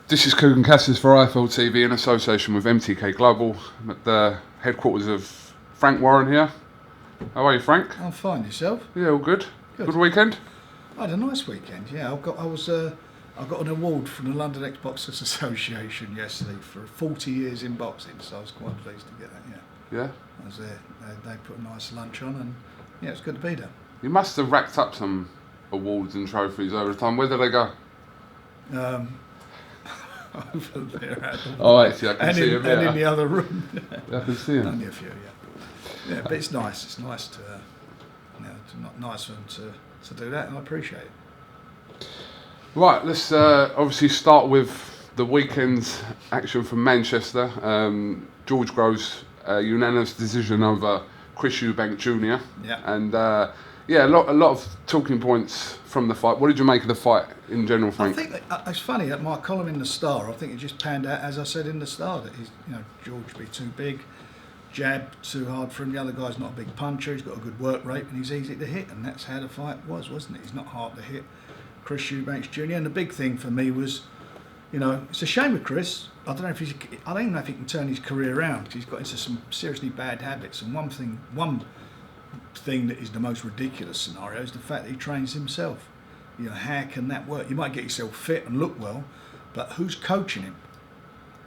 This is KUGAN CASSIUS for IFL TV in association with MTK Global. I'm at the headquarters of Frank Warren here. How are you, Frank? I'm fine. Yourself? Yeah, all good. Good. Good weekend? I had a nice weekend. Yeah, I got an award from the London Ex-Boxers Association yesterday for 40 years in boxing, so I was quite pleased to get that. Yeah. Yeah. I was there. They put a nice lunch on, and yeah, it's good to be there. You must have racked up some awards and trophies over time. Where did they go? Over there. Oh, actually, I can see them. And in the other room. I can see them. Only a few, yeah. Yeah, but it's nice. It's nice to, nice for them to do that, and I appreciate it. Right, let's obviously start with the weekend's action from Manchester. George Groves, unanimous decision over Chris Eubank Jr. Yeah. And a lot of talking points from the fight. What did you make of the fight in general, Frank? I think it's funny that my column in the Star, I think it just panned out as I said in the Star, that George would be too big, jab too hard for him. The other guy's not a big puncher. He's got a good work rate and he's easy to hit, and that's how the fight was, wasn't it? He's not hard to hit. Chris Eubank Jr. And the big thing for me was, it's a shame with Chris. I don't even know if he can turn his career around, because he's got into some seriously bad habits. And one thing that is the most ridiculous scenario is the fact that he trains himself. How can that work? You might get yourself fit and look well, but who's coaching him?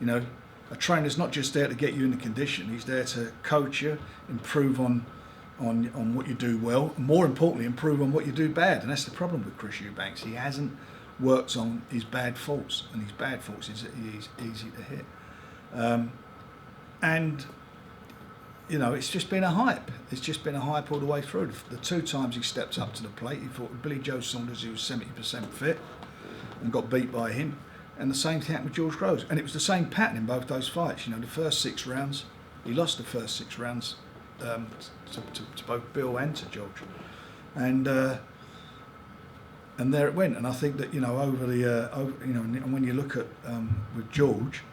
A trainer's not just there to get you in the condition. He's there to coach you, improve on what you do well, and more importantly, improve on what you do bad. And that's the problem with Chris Eubanks. He hasn't worked on his bad faults, and his bad faults is that he's easy to hit. It's just been a hype. It's just been a hype all the way through. The two times he stepped up to the plate, he fought with Billy Joe Saunders, who was 70% fit, and got beat by him. And the same thing happened with George Groves. And it was the same pattern in both those fights. The first 6 rounds, he lost the first 6 rounds to both Bill and to George. And there it went. And I think that, and when you look at with George,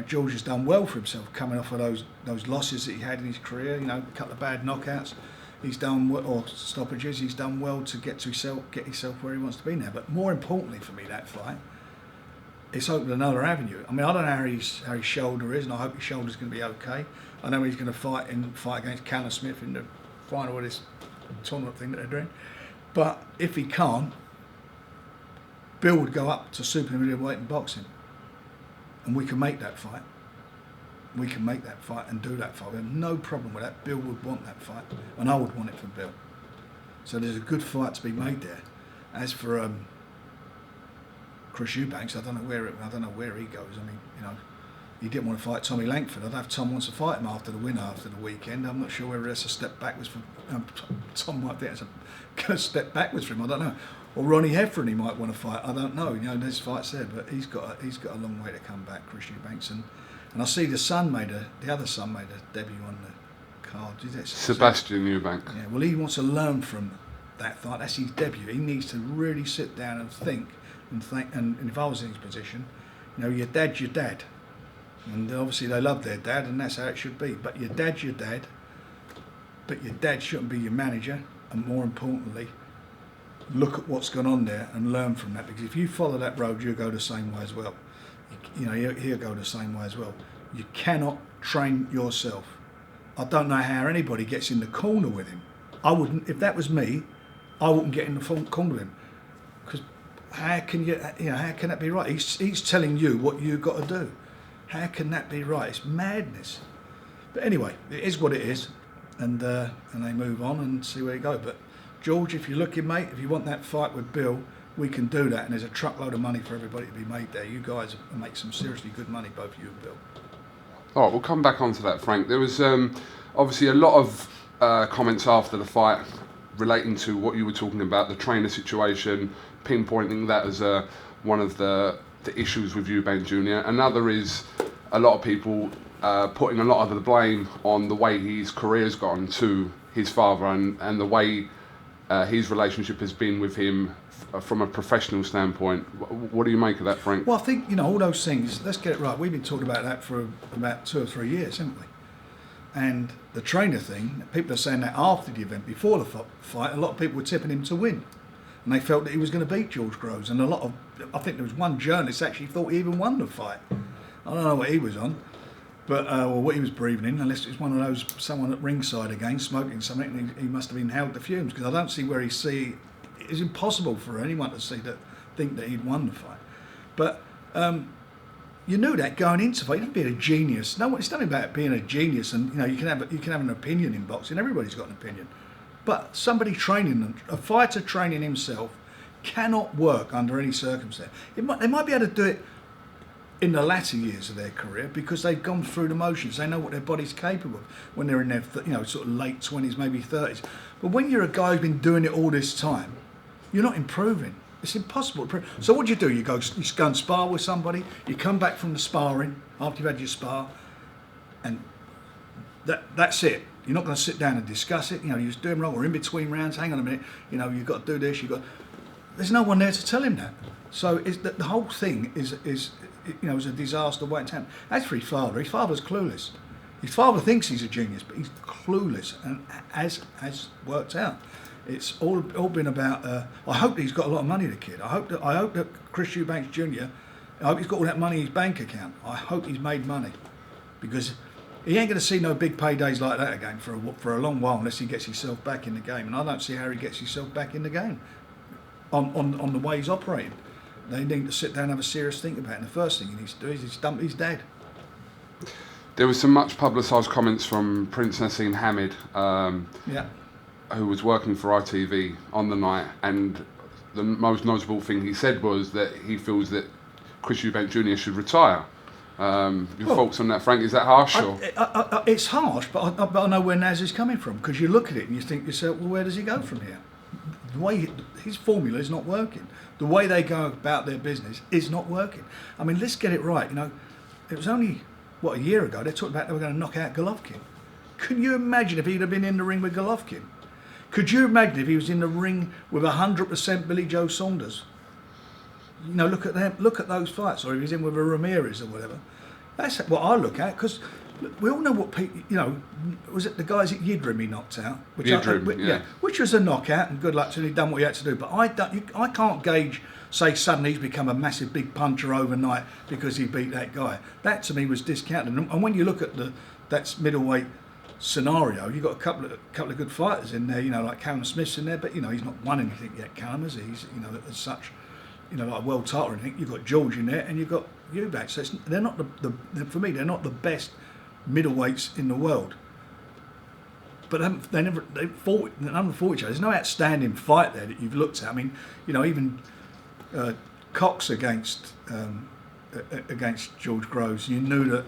George has done well for himself, coming off of those losses that he had in his career. A couple of bad knockouts, he's done well, or stoppages. He's done well to get himself where he wants to be now. But more importantly for me, that fight, it's opened another avenue. I mean, I don't know how his shoulder is, and I hope his shoulder's going to be okay. I know he's going to fight against Callum Smith in the final of this tournament thing that they're doing. But if he can't, Bill would go up to super middleweight in boxing. And we can make that fight. We can make that fight and do that fight. We have no problem with that. Bill would want that fight, and I would want it for Bill. So there's a good fight to be made there. As for Chris Eubanks, I don't know where he goes. I mean, he didn't want to fight Tommy Langford. I don't know if Tom wants to fight him after the win after the weekend. I'm not sure whether that's a step backwards for Tom. Might think it's a step backwards for him. I don't know. Or Ronnie Heffron, he might want to fight. I don't know. There's fights there, but he's got a long way to come back, Chris Eubanks. And I see the other son made a debut on the card. Sebastian Eubank. Yeah. Well, he wants to learn from that fight. That's his debut. He needs to really sit down and think. And if I was in his position, your dad's your dad, and obviously they love their dad, and that's how it should be. But your dad's your dad. But your dad shouldn't be your manager, and more importantly, look at what's gone on there and learn from that, because if you follow that road, you'll go the same way as well. He'll go the same way as well. You cannot train yourself. I don't know how anybody gets in the corner with him. I wouldn't. If that was me, I wouldn't get in the corner with him, because how can that be right? He's telling you what you've got to do. How can that be right? It's madness. But anyway, it is what it is, and they move on and see where they go. But George, if you're looking, mate, if you want that fight with Bill, we can do that, and there's a truckload of money for everybody to be made there. You guys will make some seriously good money, both you and Bill. All right, we'll come back onto that, Frank. There was obviously a lot of comments after the fight relating to what you were talking about, the trainer situation, pinpointing that as one of the issues with Eubank Jr. Another is a lot of people putting a lot of the blame on the way his career's gone to his father and the way his relationship has been with him from a professional standpoint. What do you make of that, Frank? Well, I think, all those things, let's get it right. We've been talking about that for about 2 or 3 years, haven't we? And the trainer thing, people are saying that after the event, before the fight, a lot of people were tipping him to win. and they felt that he was going to beat George Groves. And I think there was one journalist actually thought he even won the fight. I don't know what he was on, but or what he was breathing in, unless it was one of those, someone at ringside again smoking something, and he must have inhaled the fumes, because I don't see where it's impossible for anyone to think that he'd won the fight. But you knew that going into the fight. You didn't be a genius. No, it's nothing about being a genius, and you can have an opinion in boxing. Everybody's got an opinion, but somebody training them, a fighter training himself, cannot work under any circumstance. They might be able to do it in the latter years of their career because they've gone through the motions. They know what their body's capable of when they're in their sort of late 20s, maybe 30s. But when you're a guy who's been doing it all this time, you're not improving. It's impossible to improve. So what do? You go and spar with somebody. You come back from the sparring after you've had your spar, and that's it. You're not going to sit down and discuss it. You're just doing wrong, or in between rounds. Hang on a minute. You've got to do this. There's no one there to tell him that. So the whole thing is a disaster waiting to happen. As for his father's clueless. His father thinks he's a genius, but he's clueless, and has worked out. It's all been about. I hope that he's got a lot of money, the kid. I hope that Chris Eubank Jr. I hope he's got all that money in his bank account. I hope he's made money, because he ain't going to see no big paydays like that again for a long while, unless he gets himself back in the game. And I don't see how he gets himself back in the game on the way he's operating. They need to sit down and have a serious think about it. And the first thing he needs to do is dump his dad. There was some much publicised comments from Prince Nassim Hamid, who was working for ITV on the night, and the most notable thing he said was that he feels that Chris Eubank Jr. should retire. Your thoughts on that, Frank? Is that harsh? It's harsh, but I know where Naz is coming from, because you look at it and you think to yourself, well, where does he go from here? The way his formula is not working. The way they go about their business is not working. I mean, let's get it right. It was only, a year ago, they talked about they were going to knock out Golovkin. Can you imagine if he'd have been in the ring with Golovkin? Could you imagine if he was in the ring with 100% Billy Joe Saunders? Look at them. Look at those fights. Or if he's in with a Ramirez or whatever. That's what I look at, because we all know what people. Was it the guys at Yildirim he knocked out? Which was a knockout, and good luck to him. He'd done what he had to do. But I can't say suddenly he's become a massive big puncher overnight because he beat that guy. That to me was discounted. And when you look at that's middleweight scenario, you've got a couple of good fighters in there, like Callum Smith's in there, but he's not won anything yet, Callum, has he? He's as such, like a world title or anything. You've got George in there, and you've got Eubank. So they're not for me, they're not the best middleweights in the world. But they fought each other. There's no outstanding fight there that you've looked at. I mean, even Cox against George Groves, you knew that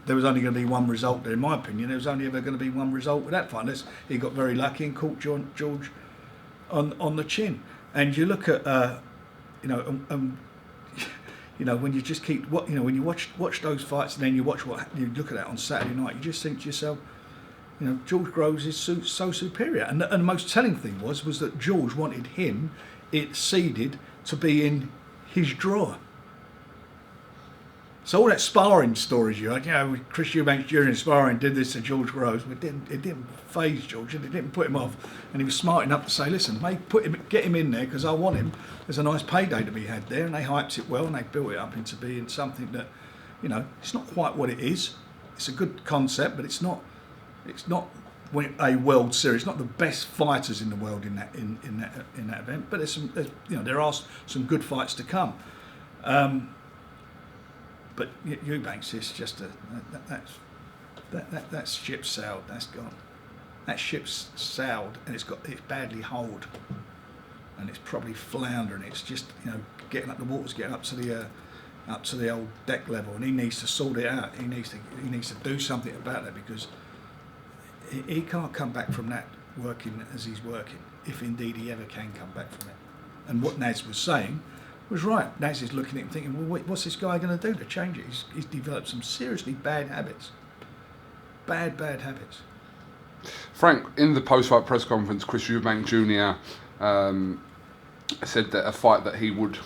there was only going to be one result there. In my opinion, there was only ever going to be one result with that fight, unless he got very lucky and caught George on the chin. And you look at, when you just keep, when you watch those fights, and then you look at that on Saturday night, you just think to yourself, George Groves is so superior. And the most telling thing was that George wanted him, it seeded, to be in his drawer. So all that sparring stories you had, Chris Eubank Jr. sparring did this to George Groves, but it didn't faze George, and it didn't put him off. And he was smart enough to say, listen, mate, get him in there, because I want him. There's a nice payday to be had there, and they hyped it well, and they built it up into being something that, it's not quite what it is. It's a good concept, but it's not a World Series. It's not the best fighters in the world in that event, but there are some good fights to come. But Eubanks is just that ship sailed. That's gone. That ship's sailed, and it's badly holed, and it's probably floundering. It's just getting up, the water's getting up to the old deck level, and he needs to sort it out. He needs to do something about that, because he can't come back from that working as he's working, if indeed he ever can come back from it. And what Naz was saying was right. Naz is looking at him thinking, well, what's this guy going to do to change it? He's developed some seriously bad habits. Bad habits. Frank, in the post-fight press conference, Chris Eubank Jr. Said that a fight that he would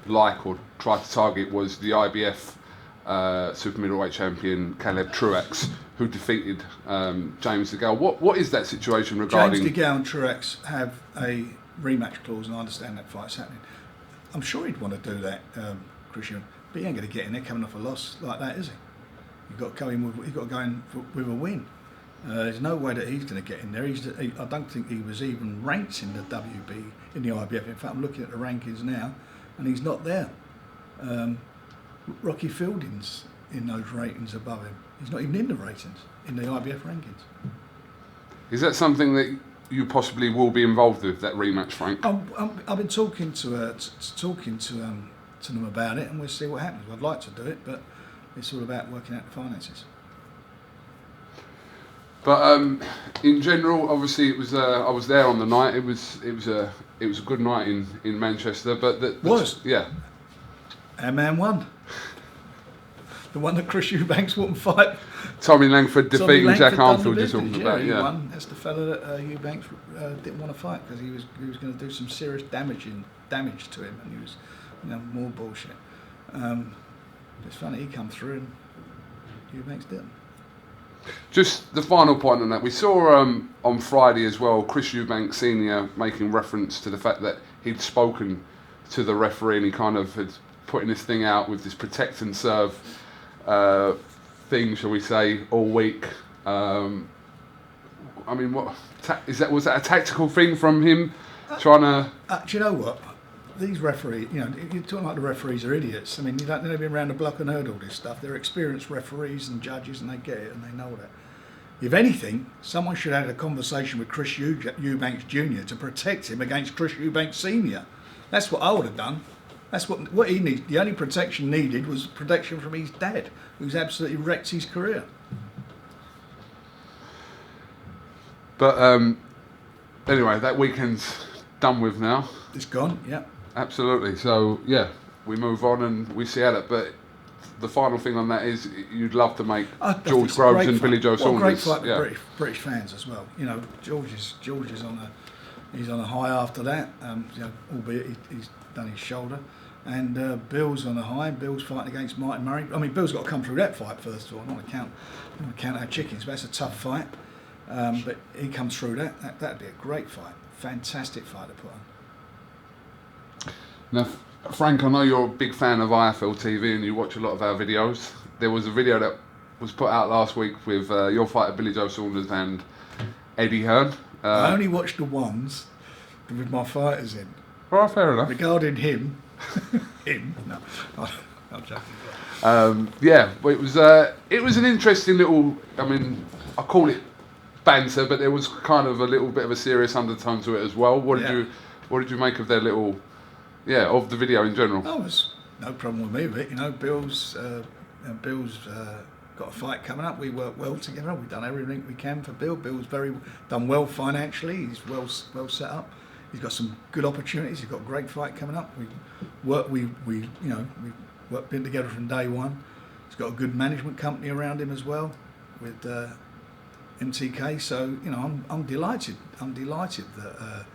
like or try to target was the IBF super middleweight champion Caleb Truax, who defeated James DeGale. What is that situation regarding? James DeGale and Truax have a rematch clause, and I understand that fight's happening. I'm sure he'd want to do that, Chris Eubank, but he ain't going to get in there coming off a loss like that, is he? You've got to go in with a win. There's no way that he's going to get in there. I don't think he was even ranked in the WB, in the IBF. In fact, I'm looking at the rankings now, and he's not there. Rocky Fielding's in those ratings above him. He's not even in the ratings, in the IBF rankings. Is that something that you possibly will be involved with, that rematch, Frank? I've been talking to them about it, and we'll see what happens. I'd like to do it, but it's all about working out the finances. But in general, obviously, it was. I was there on the night. It was a good night in Manchester. But yeah. Our man won. The one that Chris Eubanks wouldn't fight. Tommy Langford defeating Jack Armfield, you're talking about, He won. That's the fella that Eubanks didn't want to fight because he was going to do some serious damage to him, and he was, more bullshit. It's funny, he come through and Eubanks didn't. Just the final point on that, we saw on Friday as well, Chris Eubank Senior making reference to the fact that he'd spoken to the referee and he kind of had putting this thing out with this protect and serve thing, shall we say, all week. I mean, what was that a tactical thing from him trying to? Do you know what? These referees, you're talking like the referees are idiots. I mean, they've been around the block and heard all this stuff. They're experienced referees and judges, and they get it and they know that. If anything, someone should have had a conversation with Chris Eubanks Jr. to protect him against Chris Eubanks Senior. That's what I would have done. That's what he needs. The only protection needed was protection from his dad, who's absolutely wrecked his career. But anyway, that weekend's done with now. It's gone, yeah. Absolutely. So yeah, we move on and we see how that. But the final thing on that is, you'd love to make George Groves and Billy Joe Saunders. Great fight with British fans as well. George is on a high after that. Albeit he's done his shoulder. And Bill's on a high. Bill's fighting against Martin Murray. I mean, Bill's got to come through that fight first of all. Not to count our chickens, but that's a tough fight. But he comes through that. That'd be a great fight. Fantastic fight to put on. Now, Frank, I know you're a big fan of IFL TV and you watch a lot of our videos. There was a video that was put out last week with your fighter Billy Joe Saunders and Eddie Hearn. I only watched the ones with my fighters in. Well, fair enough. Regarding him, no, I'm joking. But it was an interesting little. I mean, I call it banter, but there was kind of a little bit of a serious undertone to it as well. What did you make of their little? Yeah, of the video in general. Oh, there's no problem with me with it. Bill's got a fight coming up. We work well together. We've done everything we can for Bill. Bill's done well financially. He's well set up. He's got some good opportunities. He's got a great fight coming up. We've been together from day one. He's got a good management company around him as well with MTK. So I'm delighted. I'm delighted that.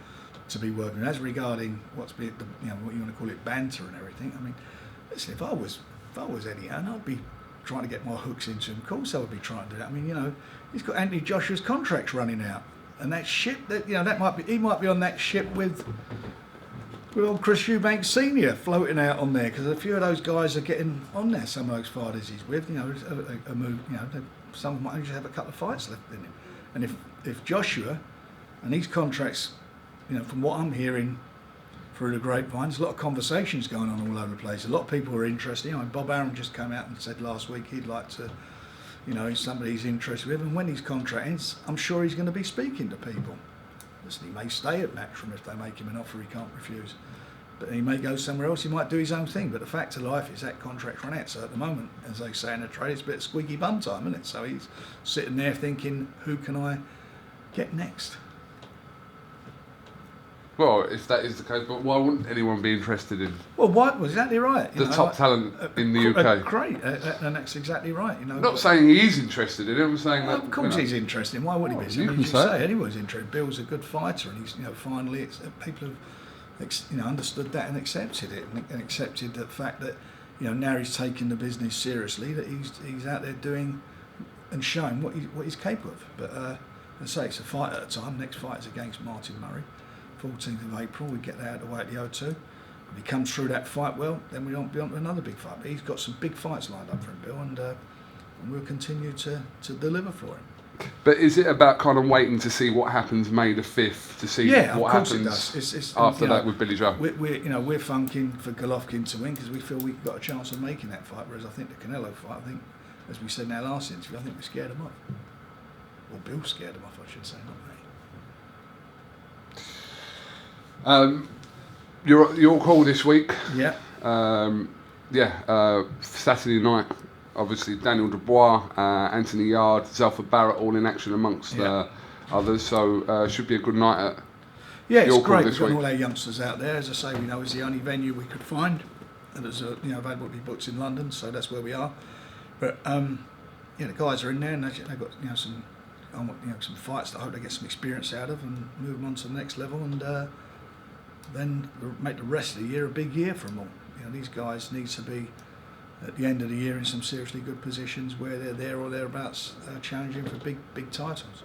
To be working as regarding what you want to call it, banter and everything. I mean, listen, if I was Eddie Hearn, I'd be trying to get my hooks into him. Of course, I would be trying to do that. I mean, he's got Anthony Joshua's contracts running out, and that ship he might be on that ship with old Chris Eubank Senior floating out on there, because a few of those guys are getting on there. Some of those fighters he's with, some might just have a couple of fights left in him, and if Joshua and these contracts. From what I'm hearing through the grapevine, there's a lot of conversations going on all over the place. A lot of people are interested. Bob Arum just came out and said last week he'd like to, somebody he's interested with. And when his contract ends, I'm sure he's going to be speaking to people. Listen, he may stay at Matchroom if they make him an offer he can't refuse. But he may go somewhere else. He might do his own thing. But the fact of life is that contract's run out. So at the moment, as they say in the trade, it's a bit of squeaky bum time, isn't it? So he's sitting there thinking, who can I get next? Well, if that is the case, but why wouldn't anyone be interested in? Well, what was exactly right. The top talent in the UK. Great, and that's exactly right. Not saying he's interested in it. I'm saying that. Of course, he's interested. Why would he be? You can say anyone's interested. Bill's a good fighter, and he's finally people have understood that and accepted it, and accepted the fact that now he's taking the business seriously. That he's out there doing and showing what he's capable of. But as I say, it's a fight at a time. Next fight is against Martin Murray. 14th of April. We get that out of the way at the O2. If he comes through that fight well, then we don't be on to another big fight. But he's got some big fights lined up for him, Bill, and we'll continue to deliver for him. But is it about kind of waiting to see what happens May the 5th to see what happens after that with Billy Joe? We're funking for Golovkin to win because we feel we've got a chance of making that fight. Whereas I think the Canelo fight, I think, as we said in our last interview, I think we scared him off. Or Bill scared him off, I should say, not me. Your call this week. Yeah. Saturday night. Obviously, Daniel Dubois, Anthony Yard, Zelfa Barrett, all in action amongst others. So should be a good night at it's great. This We've got week. all our youngsters out there. As I say, we know it's the only venue we could find, and it's available to be booked in London. So that's where we are. But the guys are in there, and they've got some fights that I hope they get some experience out of, and move them on to the next level, and then make the rest of the year a big year for them all. These guys need to be at the end of the year in some seriously good positions where they're there or thereabouts, challenging for big titles.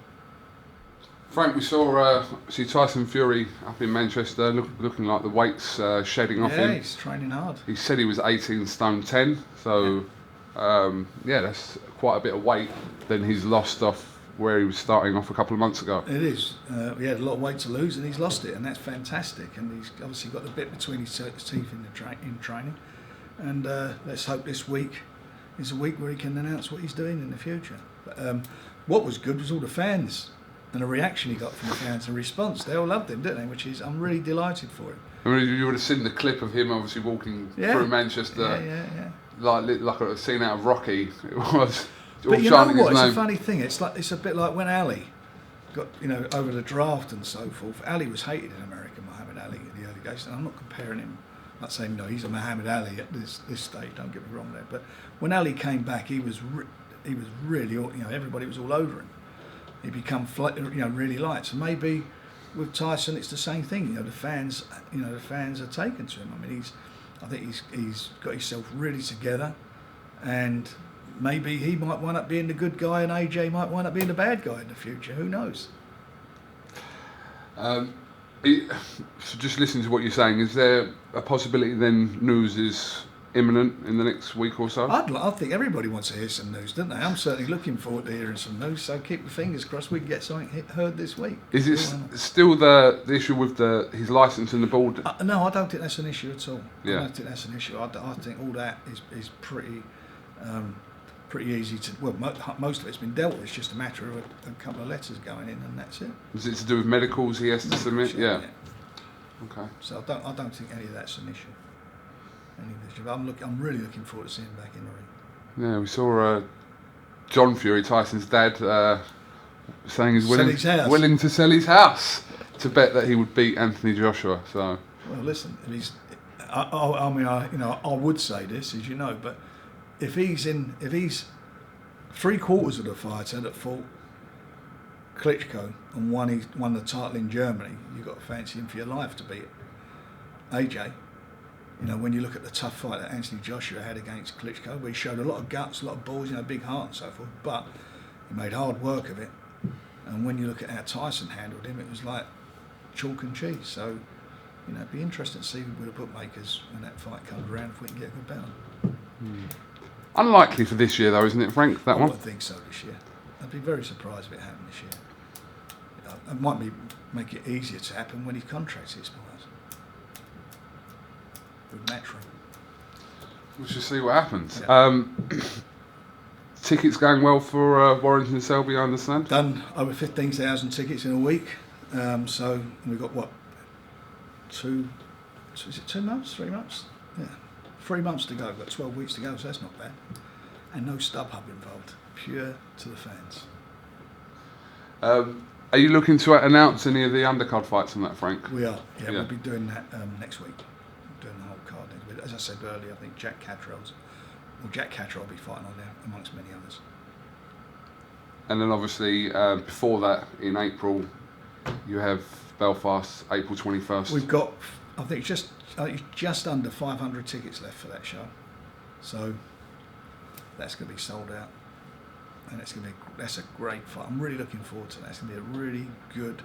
Frank, we saw Tyson Fury up in Manchester, looking like the weight's shedding off him. Yeah, he's training hard. He said he was 18 stone 10, so that's quite a bit of weight than he's lost off where he was starting off a couple of months ago. It is. He had a lot of weight to lose, and he's lost it, and that's fantastic. And he's obviously got the bit between his teeth in training. And let's hope this week is a week where he can announce what he's doing in the future. But what was good was all the fans and the reaction he got from the fans and response. They all loved him, didn't they? I'm really delighted for him. I mean, you would have seen the clip of him obviously walking through Manchester, like a scene out of Rocky. It was. But you know what? It's a funny thing. It's a bit like when Ali got over the draft and so forth. Ali was hated in America, Muhammad Ali, in the early days, and I'm not comparing him. I'm not saying he's a Muhammad Ali at this stage. Don't get me wrong there. But when Ali came back, he was really everybody was all over him. He become really liked. So maybe with Tyson, it's the same thing. The fans are taken to him. I mean, I think he's got himself really together, and maybe he might wind up being the good guy, and AJ might wind up being the bad guy in the future. Who knows? So just listening to what you're saying, is there a possibility then news is imminent in the next week or so? I think everybody wants to hear some news, don't they? I'm certainly looking forward to hearing some news, so keep your fingers crossed we can get something heard this week. Is it still the issue with his licence and the board? No, I don't think that's an issue at all. Yeah. I don't think that's an issue. I think all that is pretty easy to. Well, most of it's been dealt with. It's just a matter of a couple of letters going in, and that's it. Is it to do with medicals he has to submit? Yeah. Okay. So I don't think any of that's an issue. I'm really looking forward to seeing him back in the ring. Yeah, we saw John Fury, Tyson's dad, saying he's willing to sell his house to bet that he would beat Anthony Joshua. So. Well, listen, I would say this, as you know, but if he's 3/4 of the fighter that fought Klitschko and won the title in Germany, you've got to fancy him for your life to beat AJ. When you look at the tough fight that Anthony Joshua had against Klitschko, where he showed a lot of guts, a lot of balls, big heart and so forth, but he made hard work of it. And when you look at how Tyson handled him, it was like chalk and cheese. So, it'd be interesting to see with the bookmakers when that fight comes around if we can get a good bet on. Unlikely for this year, though, isn't it, Frank? That one? I don't think so this year. I'd be very surprised if it happened this year. It might make it easier to happen when his contract expires. With Metro. We should see what happens. Yeah. Tickets going well for Warrington Selby, I understand? Done over 15,000 tickets in a week. So we've got 2 months, 3 months? Yeah. 3 months to go. We've got 12 weeks to go, so that's not bad. And no StubHub involved. Pure to the fans. Are you looking to announce any of the undercard fights on that, Frank? We are. Yeah. We'll be doing that next week. Doing the whole card. As I said earlier, I think Jack Catterall will be fighting on there amongst many others. And then obviously before that, in April, you have Belfast, April 21st. We've got, I think, just under 500 tickets left for that show, so that's going to be sold out, and that's a great fight. I'm really looking forward to that. It's going to be a really good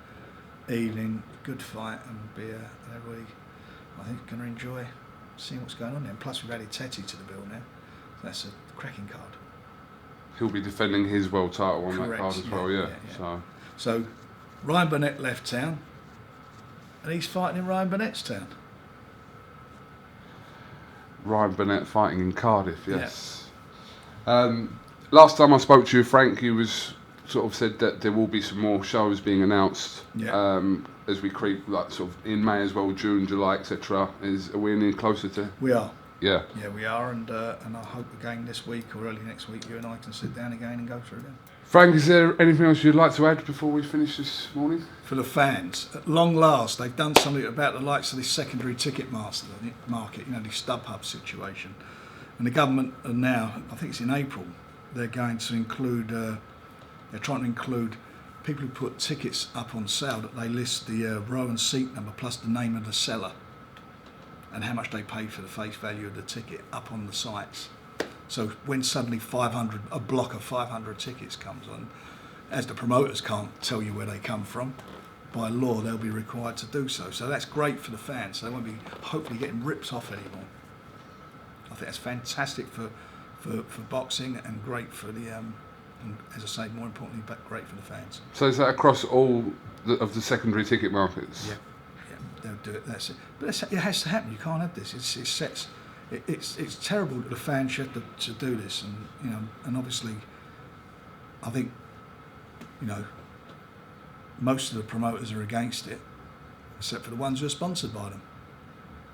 evening, good fight, and everybody, I think, going to enjoy seeing what's going on there. And plus, we've added Teti to the bill now. So that's a cracking card. He'll be defending his world title on Correct, that card as well, yeah. So Ryan Burnett left town, and he's fighting in Ryan Burnett's town. Ryan Burnett fighting in Cardiff, yes. Last time I spoke to you, Frank, you was sort of said that there will be some more shows being announced as we creep, like sort of in May as well, June, July, etc. Are we any closer to? We are. Yeah. Yeah, we are, and I hope again this week or early next week you and I can sit down again and go through them. Frank, is there anything else you'd like to add before we finish this morning? For the fans, at long last, they've done something about the likes of this secondary ticket market, the StubHub situation. And the government are now, I think it's in April, they're going to include, they're trying to include people who put tickets up on sale, that they list the row and seat number plus the name of the seller and how much they paid for the face value of the ticket up on the sites. So when suddenly a block of 500 tickets comes on, as the promoters can't tell you where they come from, by law they'll be required to do so. So that's great for the fans. They won't be hopefully getting ripped off anymore. I think that's fantastic for boxing, and great for the, and as I say, more importantly, but great for the fans. So is that across all of the secondary ticket markets? Yeah, they'll do it. That's it. But it has to happen. You can't have this. It's terrible that the fans have to do this, and and obviously, I think, most of the promoters are against it, except for the ones who are sponsored by them.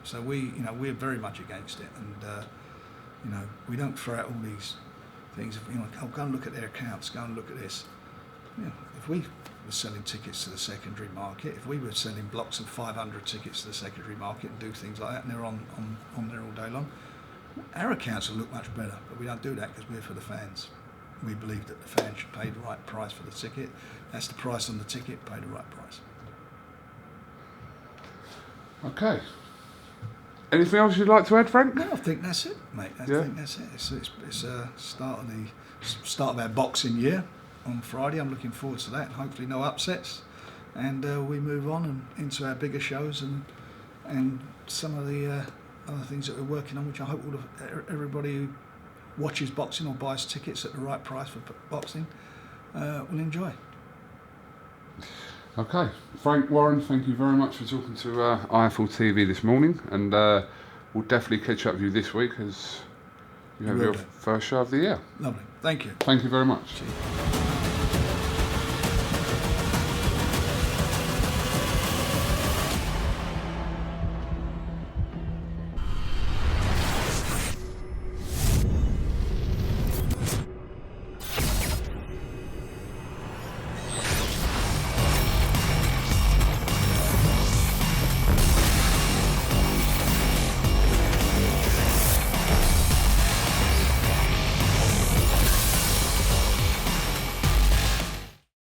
So we're very much against it, and we don't throw out all these things. Go and look at their accounts. Go and look at this. If we were selling tickets to the secondary market, if we were selling blocks of 500 tickets to the secondary market and do things like that, and they're on there all day long, our accounts will look much better. But we don't do that because we're for the fans. We believe that the fans should pay the right price for the ticket. That's the price on the ticket. Pay the right price. Okay. Anything else you'd like to add, Frank? No, I think that's it, mate. I think that's it. It's a start of our boxing year on Friday. I'm looking forward to that. Hopefully no upsets, and we move on and into our bigger shows and some of the other things that we're working on, which I hope everybody who watches boxing or buys tickets at the right price for boxing will enjoy. Okay, Frank Warren, thank you very much for talking to IFL TV this morning, and we'll definitely catch up with you this week as you have your first show of the year. Lovely, thank you. Thank you very much. Cheers.